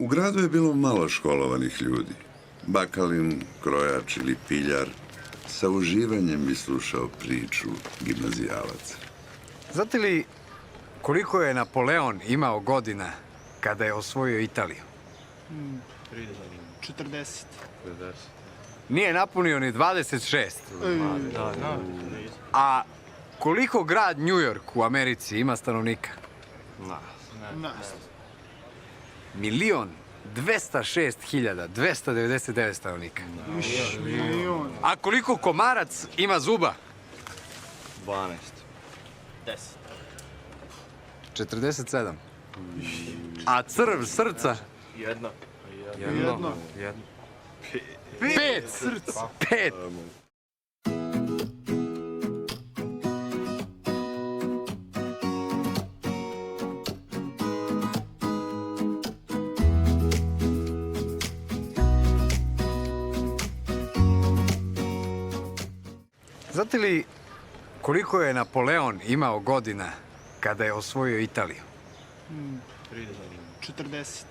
gradu je bilo malo školovanih ljudi. Bakalin, krojač ili piljar sa uživanjem bi slušao priču gimnazijalaca. Znate li koliko je Napoleon imao godina kada je osvojio Italiju? 40. Nije napunio ni 26. A koliko grad New York u Americi ima stanovnika? 1.206.299 stanovnika. Milion. A koliko komarac ima zuba? 12. 47. A crv srca? Jedno. Jedno. 5. Srca. 5. Znate li koliko je Napoleon imao godina kada je osvojio Italiju? 40.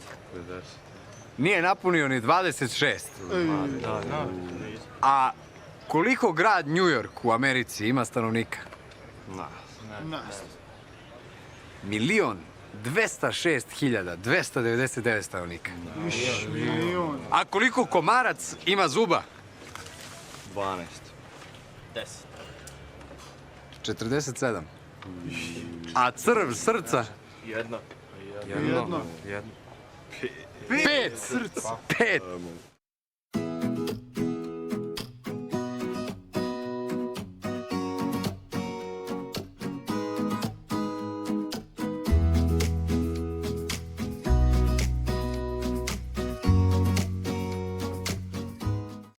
Nije napunio ni 26. A koliko grad New York u Americi ima stanovnika? 1.206.299 stanovnika. Milion. A koliko komarac ima zuba? 12. 47. A crv srca? Jedno. Jedno. 5. 5.